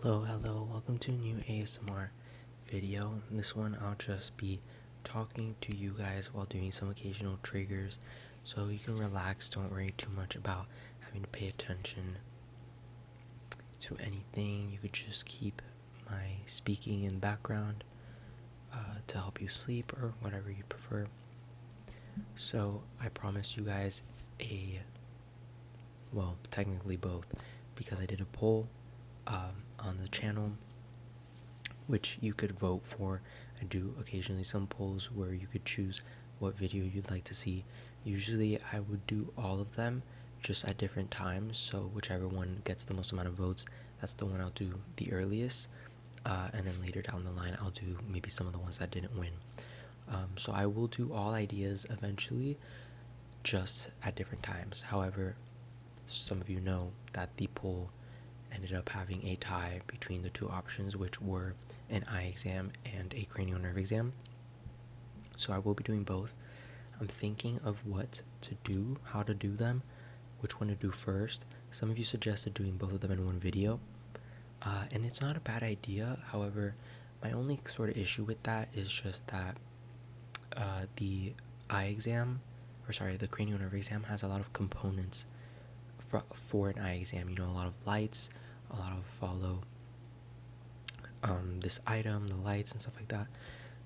Hello, welcome to a new ASMR video. In this one, I'll just be talking to you guys while doing some occasional triggers so you can relax. Don't worry too much about having to pay attention to anything. You could just keep my speaking in the background to help you sleep or whatever you prefer. So, I promised you guys technically both, because I did a poll on the channel which you could vote for. I do occasionally some polls where you could choose what video you'd like to see. Usually I would do all of them just at different times, so whichever one gets the most amount of votes, that's the one I'll do the earliest, and then later down the line I'll do maybe some of the ones that didn't win. So I will do all ideas eventually, just at different times. However, some of you know that the poll ended up having a tie between the two options, which were an eye exam and a cranial nerve exam. So I will be doing both. I'm thinking of what to do, how to do them, which one to do first. Some of you suggested doing both of them in one video, and it's not a bad idea. However, my only sort of issue with that is just that the eye exam, the cranial nerve exam has a lot of components for an eye exam. You know, a lot of lights, a lot of follow this item, the lights and stuff like that.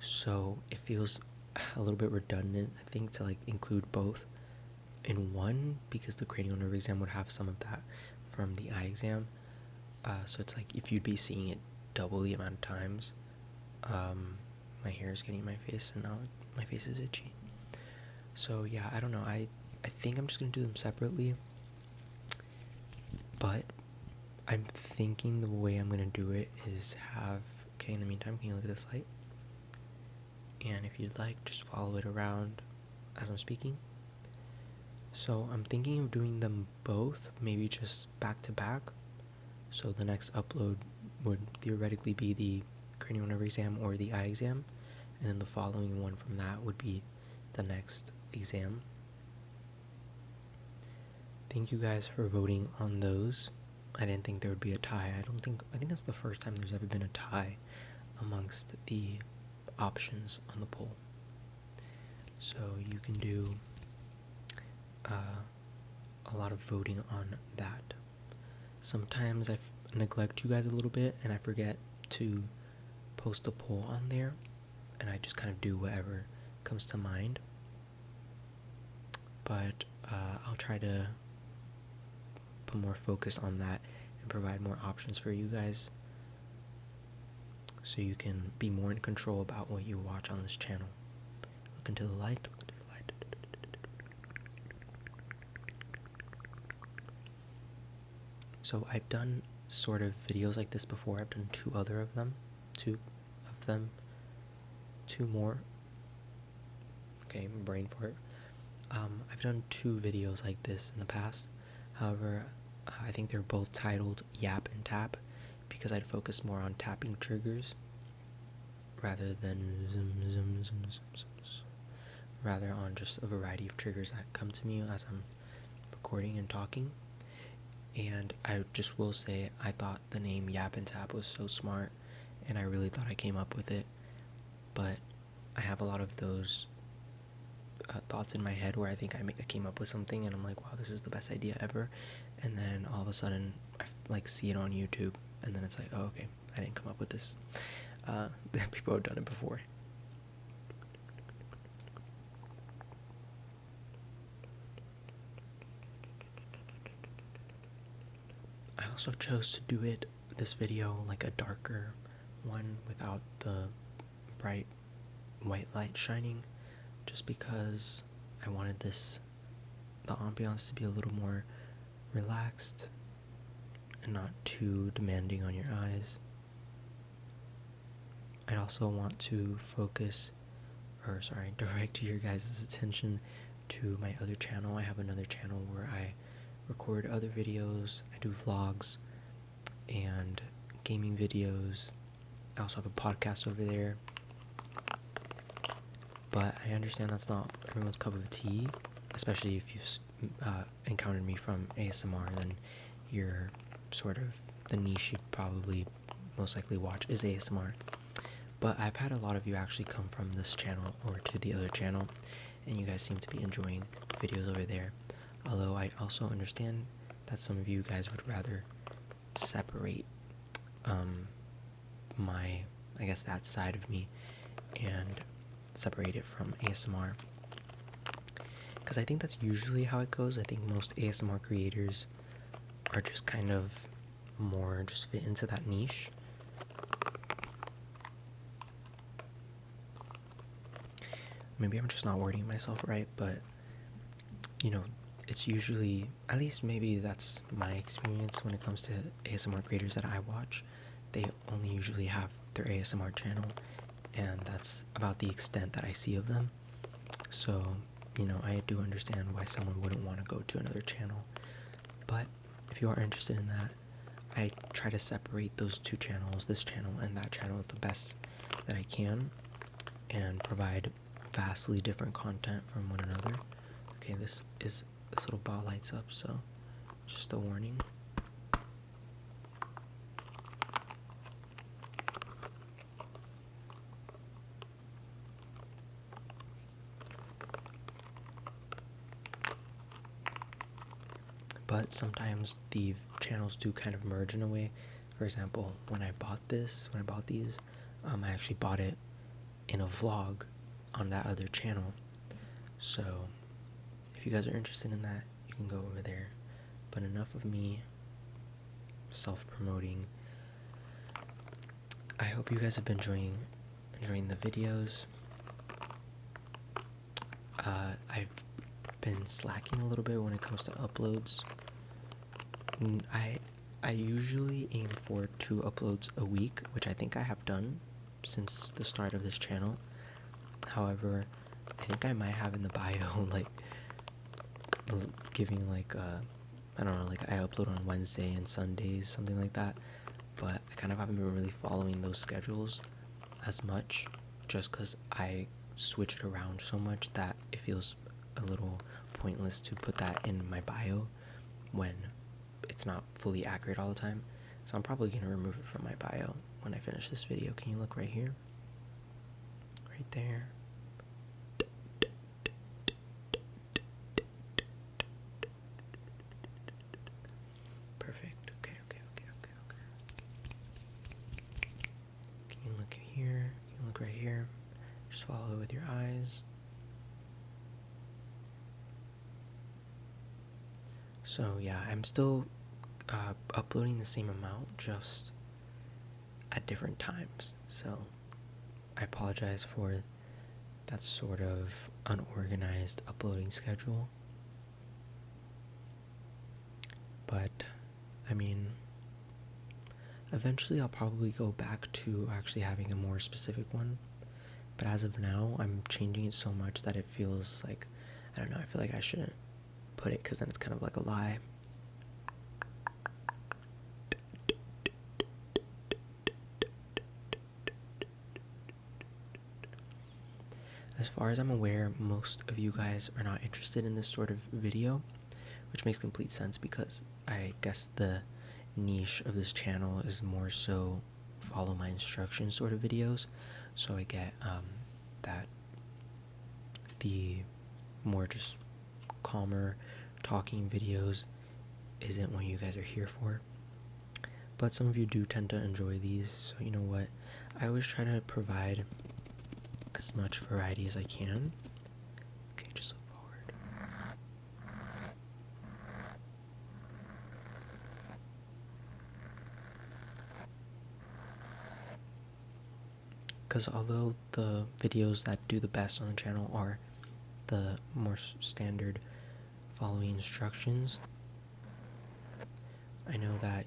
So it feels a little bit redundant, I think, to like include both in one, because the cranial nerve exam would have some of that from the eye exam. So it's like if you'd be seeing it double the amount of times. My hair is getting in my face and now my face is itchy. So yeah, I don't know. I think I'm just gonna do them separately. But I'm thinking the way I'm gonna do it is in the meantime, can you look at this light? And if you'd like, just follow it around as I'm speaking. So I'm thinking of doing them both, maybe just back to back. So the next upload would theoretically be the cranial nerve exam or the eye exam, and then the following one from that would be the next exam. Thank you guys for voting on those. I didn't think there would be a tie. I think that's the first time there's ever been a tie amongst the options on the poll. So you can do a lot of voting on that. Sometimes I neglect you guys a little bit and I forget to post a poll on there, and I just kind of do whatever comes to mind. But I'll try to put more focus on that and provide more options for you guys, so you can be more in control about what you watch on this channel. Look into the light. Look into the light. So I've done sort of videos like this before. I've done two more. Okay, brain fart. I've done two videos like this in the past. However, I think they're both titled Yap and Tap, because I'd focus more on tapping triggers rather than rather on just a variety of triggers that come to me as I'm recording and talking. And I just will say, I thought the name Yap and Tap was so smart, and I really thought I came up with it. But I have a lot of those thoughts in my head where I think I came up with something and I'm like, wow, this is the best idea ever, and then all of a sudden I see it on YouTube, and then it's like, oh, okay, I didn't come up with this. People have done it before. I also chose to do this video like a darker one without the bright white light shining, just because I wanted the ambiance to be a little more relaxed and not too demanding on your eyes. I also want to direct your guys' attention to my other channel. I have another channel where I record other videos. I do vlogs and gaming videos. I also have a podcast over there. But I understand that's not everyone's cup of tea, especially if you've encountered me from ASMR, then you're sort of the niche you'd probably most likely watch is ASMR. But I've had a lot of you actually come from this channel or to the other channel, and you guys seem to be enjoying the videos over there. Although I also understand that some of you guys would rather separate my, I guess, that side of me and separate it from ASMR. Because I think that's usually how it goes. I think most ASMR creators are just kind of more just fit into that niche. Maybe I'm just not wording myself right, but you know, it's usually, at least maybe that's my experience when it comes to ASMR creators that I watch. They only usually have their ASMR channel, and that's about the extent that I see of them. So, you know, I do understand why someone wouldn't want to go to another channel. But if you are interested in that, I try to separate those two channels, this channel and that channel, the best that I can, and provide vastly different content from one another. Okay, this little ball lights up, so just a warning. But sometimes the channels do kind of merge in a way. For example, when I bought these, I actually bought it in a vlog on that other channel. So if you guys are interested in that, you can go over there. But enough of me self-promoting. I hope you guys have been enjoying the videos. I've been slacking a little bit when it comes to uploads. I usually aim for 2 uploads a week, which I think I have done since the start of this channel. However, I think I might have in the bio like giving like I don't know, like I upload on Wednesday and Sundays, something like that. But I kind of haven't been really following those schedules as much, just because I switch it around so much that it feels a little pointless to put that in my bio when it's not fully accurate all the time. So I'm probably going to remove it from my bio when I finish this video. Can you look right here? Right there. Perfect. Okay. Can you look here? Can you look right here? Just follow it with your eyes. So yeah, I'm still uploading the same amount, just at different times. So I apologize for that sort of unorganized uploading schedule. But I mean, eventually I'll probably go back to actually having a more specific one. But as of now, I'm changing it so much that it feels like, I don't know, I feel like I shouldn't put it because then it's kind of like a lie. As far as I'm aware, most of you guys are not interested in this sort of video, which makes complete sense because I guess the niche of this channel is more so follow my instructions sort of videos. So I get that the more just calmer talking videos isn't what you guys are here for. But some of you do tend to enjoy these, so you know what? I always try to provide as much variety as I can. Okay, just look forward. Because although the videos that do the best on the channel are the more standard following instructions, I know that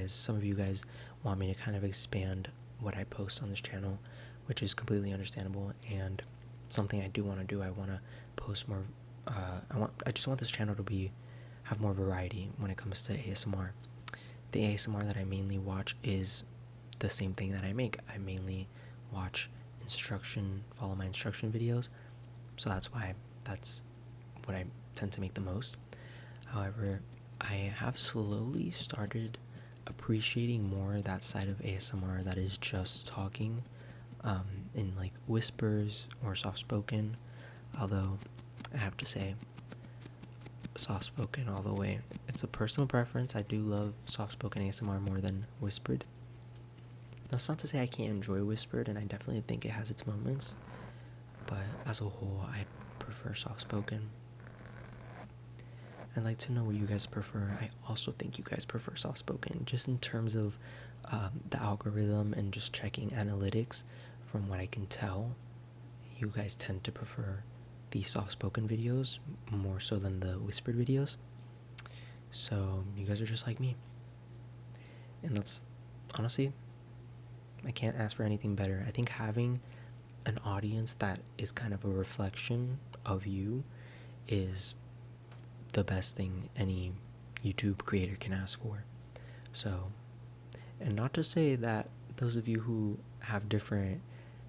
some of you guys want me to kind of expand what I post on this channel, which is completely understandable and something I do want to do. I want to post more. I just want this channel to have more variety when it comes to ASMR. The ASMR that I mainly watch is the same thing that I make. I mainly watch follow my instruction videos, so that's what I tend to make the most. However, I have slowly started appreciating more that side of ASMR that is just talking, in like whispers or soft spoken. Although I have to say, soft spoken all the way. It's a personal preference. I do love soft spoken ASMR more than whispered. That's not to say I can't enjoy whispered, and I definitely think it has its moments, but as a whole, I prefer soft spoken. I'd like to know what you guys prefer. I also think you guys prefer soft spoken, just in terms of the algorithm and just checking analytics. From what I can tell, you guys tend to prefer the soft spoken videos more so than the whispered videos. So you guys are just like me, and that's honestly, I can't ask for anything better. I think having an audience that is kind of a reflection of you is the best thing any YouTube creator can ask for. So, and not to say that those of you who have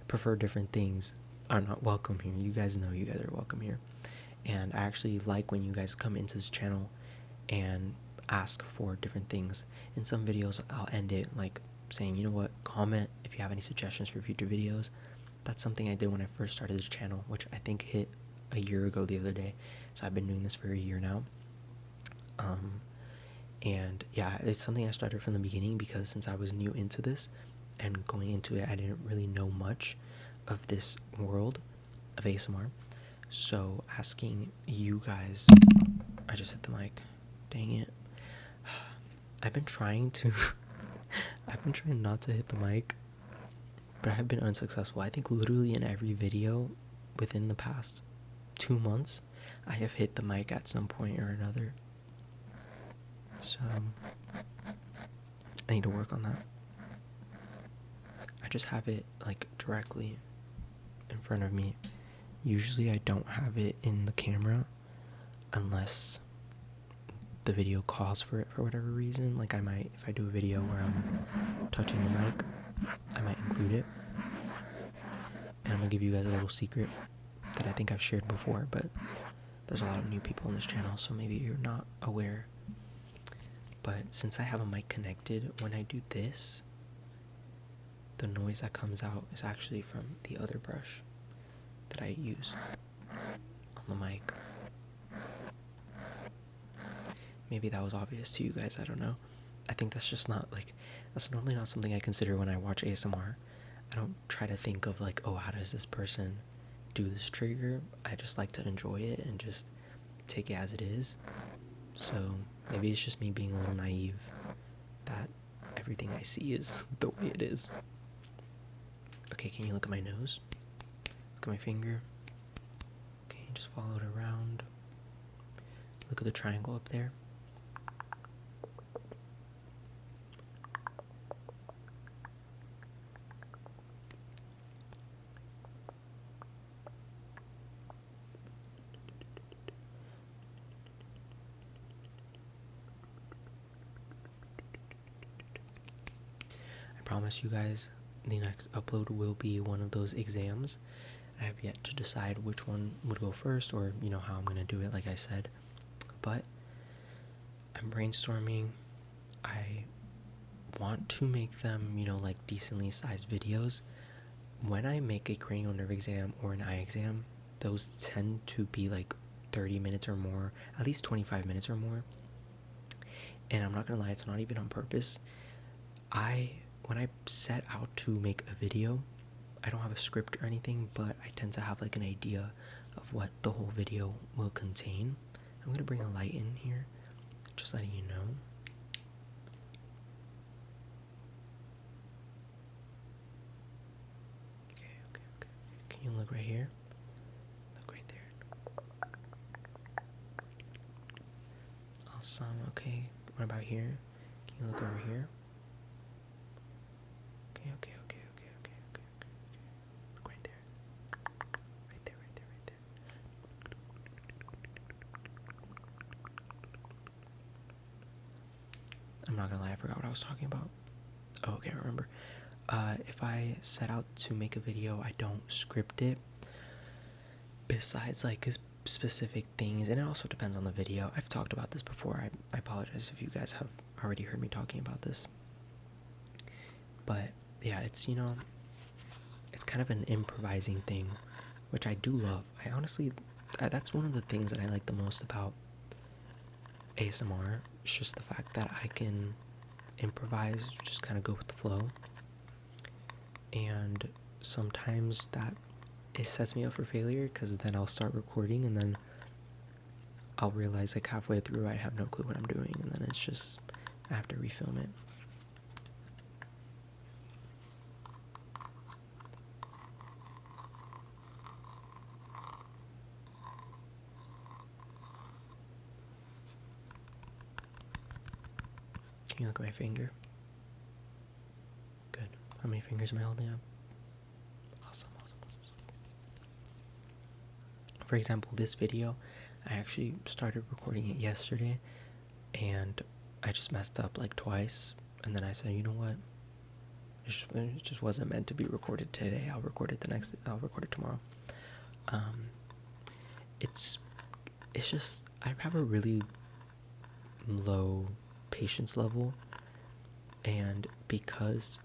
prefer different things are not welcome here. You guys know you guys are welcome here. And I actually like when you guys come into this channel and ask for different things. In some videos, I'll end it like saying, you know what, comment if you have any suggestions for future videos. That's something I did when I first started this channel, which I think hit a year ago the other day. So I've been doing this for a year now. And yeah, it's something I started from the beginning because since I was new into this and going into it, I didn't really know much of this world of ASMR. So asking you guys, I just hit the mic, dang it. I've been trying not to hit the mic, but I have been unsuccessful. I think literally in every video within the past 2 months, I have hit the mic at some point or another. So I need to work on that. I just have it like directly in front of me. Usually I don't have it in the camera unless the video calls for it for whatever reason. Like I might, if I do a video where I'm touching the mic, I might include it. And I'm gonna give you guys a little secret that I think I've shared before, but there's a lot of new people on this channel, so maybe you're not aware. But since I have a mic connected, when I do this, the noise that comes out is actually from the other brush that I use on the mic. Maybe that was obvious to you guys, I don't know. I think that's just not like, that's normally not something I consider when I watch ASMR. I don't try to think of like, oh, how does this person do this trigger? I just like to enjoy it and just take it as it is. So maybe it's just me being a little naive that everything I see is the way it is. Okay, can you look at my nose? Look at my finger. Okay, just follow it around. Look at the triangle up there. I promise you guys the next upload will be one of those exams. I have yet to decide which one would go first, or you know how I'm gonna do it, like I said, but I'm brainstorming. I want to make them, you know, like decently sized videos. When I make a cranial nerve exam or an eye exam, those tend to be like 30 minutes or more, at least 25 minutes or more. And I'm not gonna lie, it's not even on purpose. When I set out to make a video, I don't have a script or anything, but I tend to have like an idea of what the whole video will contain. I'm gonna bring a light in here, just letting you know. Okay. Can you look right here? Look right there. Awesome. Okay. What about here? Can you look over here? Okay. Look right there. Right there. I'm not gonna lie, I forgot what I was talking about. Oh, okay, I remember. If I set out to make a video, I don't script it. Besides, like, specific things, and it also depends on the video. I've talked about this before. I apologize if you guys have already heard me talking about this. But yeah, it's, you know, it's kind of an improvising thing, which I do love. I honestly, that's one of the things that I like the most about ASMR. It's just the fact that I can improvise, just kind of go with the flow. And sometimes that it sets me up for failure, because then I'll start recording and then I'll realize like halfway through I have no clue what I'm doing, and then it's just I have to refilm it. Can you look at my finger? Good. How many fingers am I holding up? Awesome. For example, this video, I actually started recording it yesterday, and I just messed up like twice, and then I said, you know what? It just wasn't meant to be recorded today. I'll record it tomorrow. It's just I have a really low patience level, and because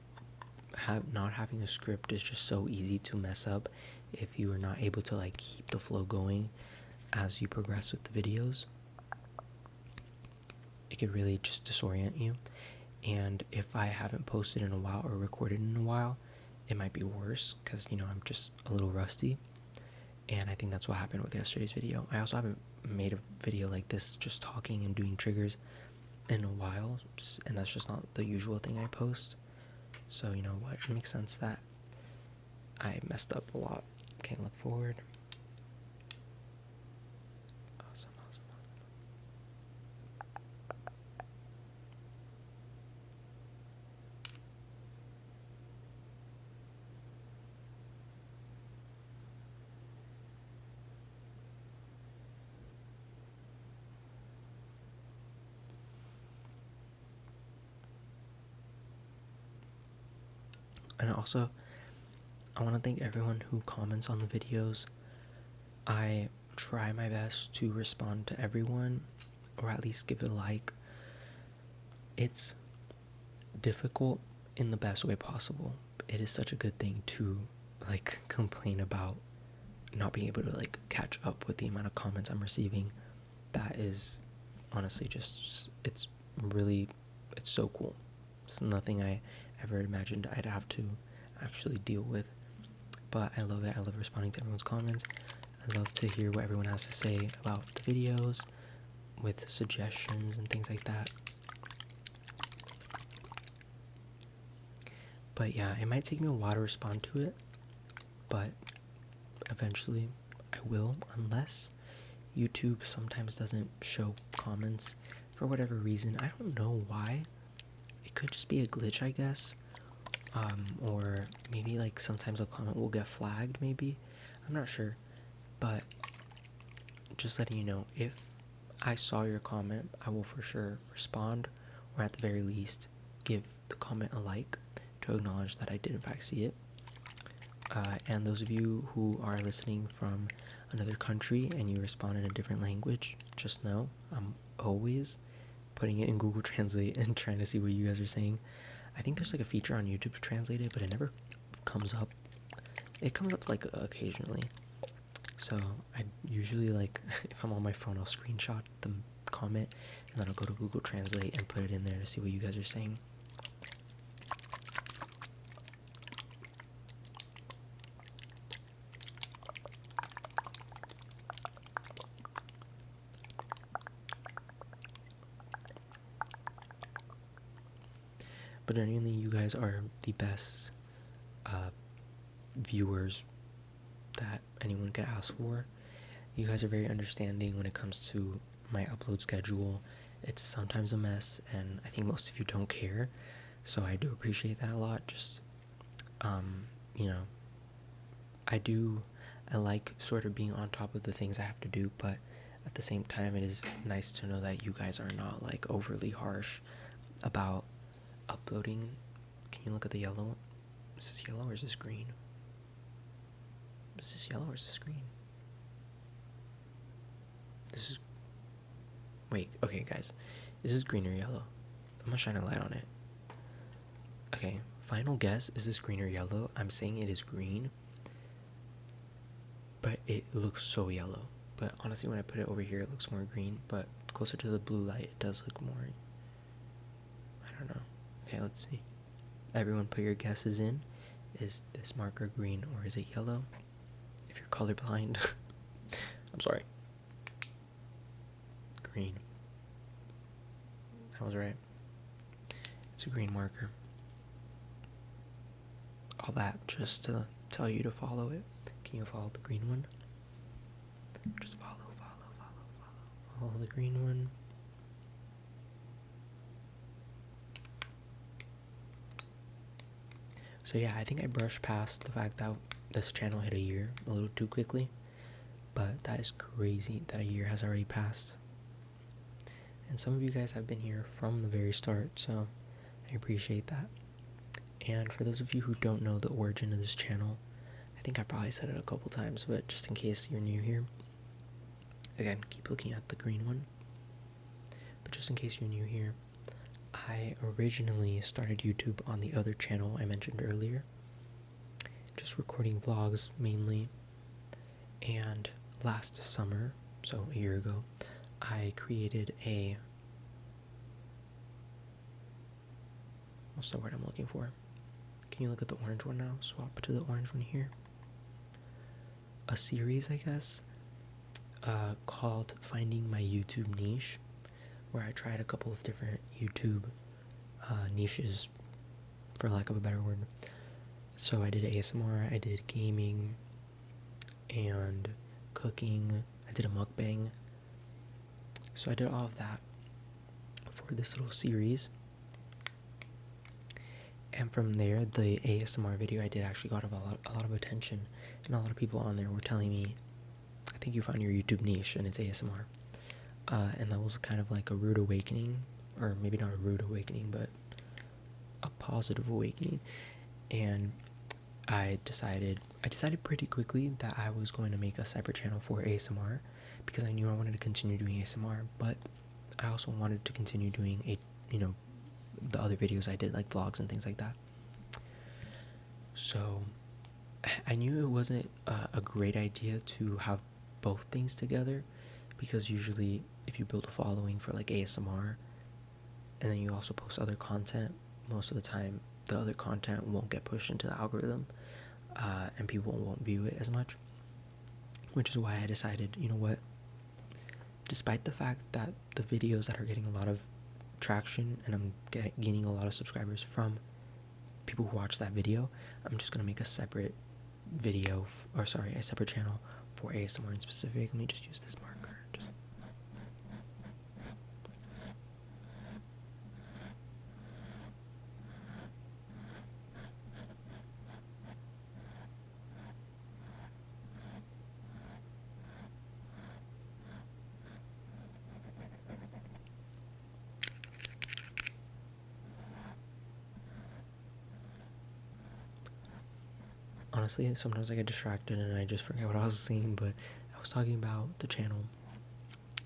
not having a script is just so easy to mess up if you are not able to like keep the flow going as you progress with the videos. It could really just disorient you, and if I haven't posted in a while or recorded in a while, it might be worse, because, you know, I'm just a little rusty. And I think that's what happened with yesterday's video. I also haven't made a video like this, just talking and doing triggers, in a while, and that's just not the usual thing I post. So, you know what, it makes sense that I messed up a lot. Okay, look forward. Awesome. And also, I want to thank everyone who comments on the videos. I try my best to respond to everyone, or at least give it a like. It's difficult in the best way possible. It is such a good thing to like complain about not being able to like catch up with the amount of comments I'm receiving. That is honestly just, it's so cool. It's nothing I ever imagined I'd have to actually deal with. But I love it. I love responding to everyone's comments. I love to hear what everyone has to say about the videos, with suggestions and things like that. But yeah, it might take me a while to respond to it, but eventually I will, unless YouTube sometimes doesn't show comments for whatever reason. I don't know why. It could just be a glitch, I guess. Or maybe like sometimes a comment will get flagged, maybe. I'm not sure. But just letting you know, if I saw your comment, I will for sure respond, or at the very least give the comment a like to acknowledge that I did in fact see it. And those of you who are listening from another country and you respond in a different language, just know I'm always putting it in Google Translate and trying to see what you guys are saying. I think there's like a feature on YouTube to translate it, but it never comes up. It comes up like occasionally. So I usually, like, if I'm on my phone, I'll screenshot the comment and then I'll go to Google Translate and put it in there to see what you guys are saying. But genuinely, you guys are the best viewers that anyone could ask for. You guys are very understanding when it comes to my upload schedule. It's sometimes a mess, and I think most of you don't care, so I do appreciate that a lot. Just you know, I like sort of being on top of the things I have to do, but at the same time it is nice to know that you guys are not like overly harsh about uploading. Can you look at the yellow? Is this yellow or is this green? Is this yellow or is this green? This is... Wait, okay guys. Is this green or yellow? gonna shine a light on it. Okay, final guess, is this green or yellow? I'm saying it is green, but it looks so yellow. But honestly, when I put it over here, it looks more green, but closer to the blue light, it does look more, I don't know. Okay, let's see. Everyone put your guesses in. Is this marker green or is it yellow? If you're colorblind, I'm sorry. Green. I was right. It's a green marker. All that just to tell you to follow it. Can you follow the green one? Just follow the green one. So yeah, I think I brushed past the fact that this channel hit a year a little too quickly, but that is crazy that a year has already passed. And some of you guys have been here from the very start, so I appreciate that. And for those of you who don't know the origin of this channel, I think I probably said it a couple times, but just in case you're new here, again, keep looking at the green one. But just in case you're new here, I originally started YouTube on the other channel I mentioned earlier, just recording vlogs mainly. And last summer, so a year ago, I created a, what's the word I'm looking for? Can you look at the orange one now? Swap to the orange one here. A series, I guess, called Finding My YouTube Niche, where I tried a couple of different YouTube niches, for lack of a better word. So I did ASMR, I did gaming, and cooking, I did a mukbang. So I did all of that for this little series. And from there, the ASMR video I did actually got a lot of attention, and a lot of people on there were telling me, I think you found your YouTube niche and it's ASMR. And that was kind of like a rude awakening, or maybe not a rude awakening, but a positive awakening. And I decided pretty quickly that I was going to make a separate channel for ASMR, because I knew I wanted to continue doing ASMR, but I also wanted to continue doing the other videos I did, like vlogs and things like that. So I knew it wasn't a great idea to have both things together, because usually if you build a following for like ASMR and then you also post other content, most of the time the other content won't get pushed into the algorithm, and people won't view it as much. Which is why I decided, you know what, despite the fact that the videos that are getting a lot of traction and I'm gaining a lot of subscribers from people who watch that video, I'm just gonna make a separate video, a separate channel for ASMR in specific. Let me just use this marker. Honestly, sometimes I get distracted and I just forget what I was saying, but I was talking about the channel.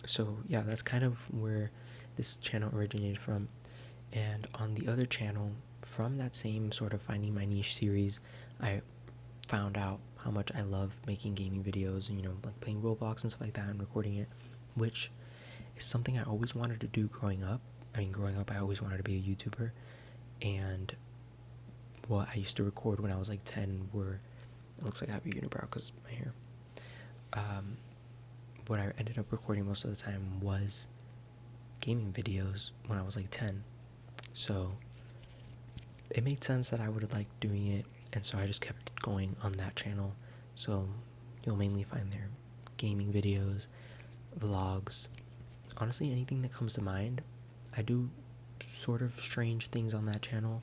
So yeah, that's kind of where this channel originated from. And on the other channel, from that same sort of Finding My Niche series, I found out how much I love making gaming videos and, like playing Roblox and stuff like that and recording it, which is something I always wanted to do growing up. Growing up, I always wanted to be a YouTuber, and what I used to record when I was like 10 were, it looks like I have a unibrow because of my hair. What I ended up recording most of the time was gaming videos when I was like 10. So it made sense that I would like doing it, and so I just kept going on that channel. So you'll mainly find there gaming videos, vlogs, honestly anything that comes to mind. I do sort of strange things on that channel.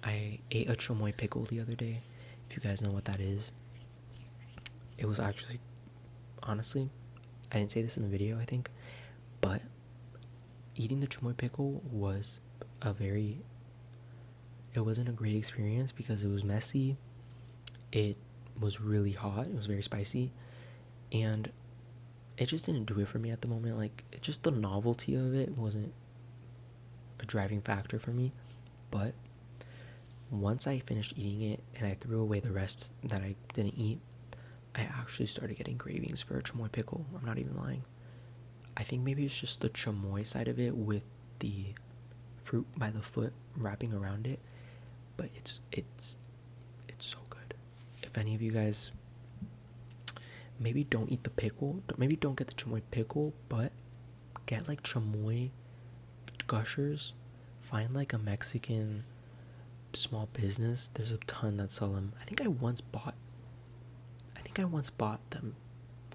I ate a chamoy pickle the other day, if you guys know what that is. It was actually, honestly, I didn't say this in the video, I think, but eating the chamoy pickle was it wasn't a great experience because it was messy, it was really hot, it was very spicy, and it just didn't do it for me at the moment. Like, the novelty of it wasn't a driving factor for me. But once I finished eating it and I threw away the rest that I didn't eat, I actually started getting cravings for a chamoy pickle. I'm not even lying. I think maybe it's just the chamoy side of it with the fruit by the foot wrapping around it, but it's so good. If any of you guys maybe don't eat the pickle, maybe don't get the chamoy pickle, but get like chamoy gushers. Find like a Mexican small business. There's a ton that sell them. I think I once bought them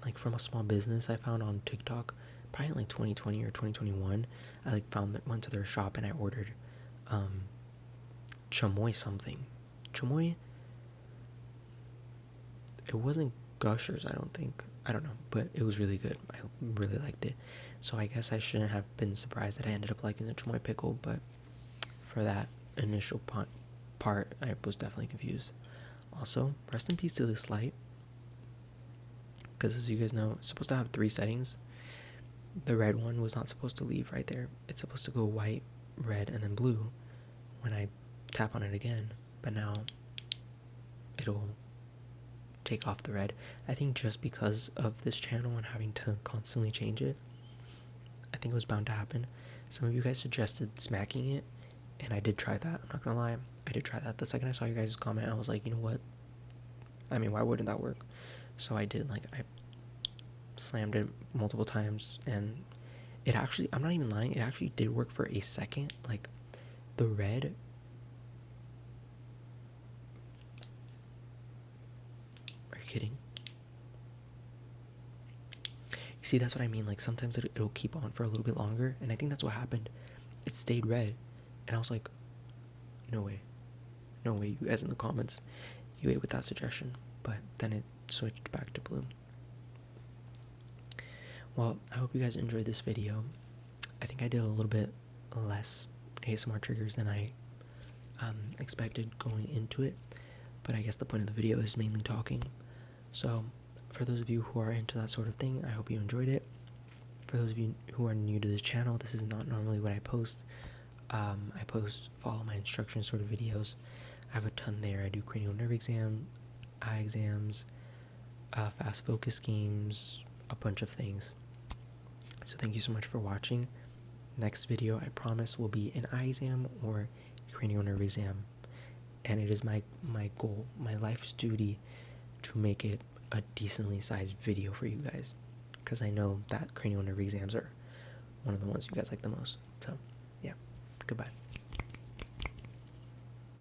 like from a small business I found on TikTok, probably in like 2020 or 2021. I like went to their shop and I ordered chamoy something. Chamoy, it wasn't gushers, I don't think. I don't know, but it was really good. I really liked it. So I guess I shouldn't have been surprised that I ended up liking the chamoy pickle, but for that initial part, I was definitely confused. Also, rest in peace to this light, because as you guys know, it's supposed to have 3 settings. The red one was not supposed to leave right there. It's supposed to go white, red, and then blue when I tap on it again, but now it'll take off the red. I think just because of this channel and having to constantly change it, I think it was bound to happen. Some of you guys suggested smacking it, and I did try that. I'm not gonna lie, I did try that. The second I saw you guys' comment, I was like, you know what? I mean, why wouldn't that work? So I did. Like, I slammed it multiple times, and it actually, I'm not even lying, it actually did work for a second. Like, the red, are you kidding? You see, that's what I mean. Like, sometimes it'll keep on for a little bit longer, and I think that's what happened. It stayed red, and I was like, no way, you guys in the comments, you ate with that suggestion. But then it switched back to blue. Well, I hope you guys enjoyed this video. I think I did a little bit less ASMR triggers than I expected going into it, but I guess the point of the video is mainly talking. So for those of you who are into that sort of thing, I hope you enjoyed it. For those of you who are new to this channel, this is not normally what I post. I post follow my instructions sort of videos. I have a ton there. I do cranial nerve exam, eye exams, fast focus games, a bunch of things. So thank you so much for watching. Next video, I promise, will be an eye exam or a cranial nerve exam, and it is my goal, my life's duty, to make it a decently sized video for you guys, because I know that cranial nerve exams are one of the ones you guys like the most. So yeah, goodbye.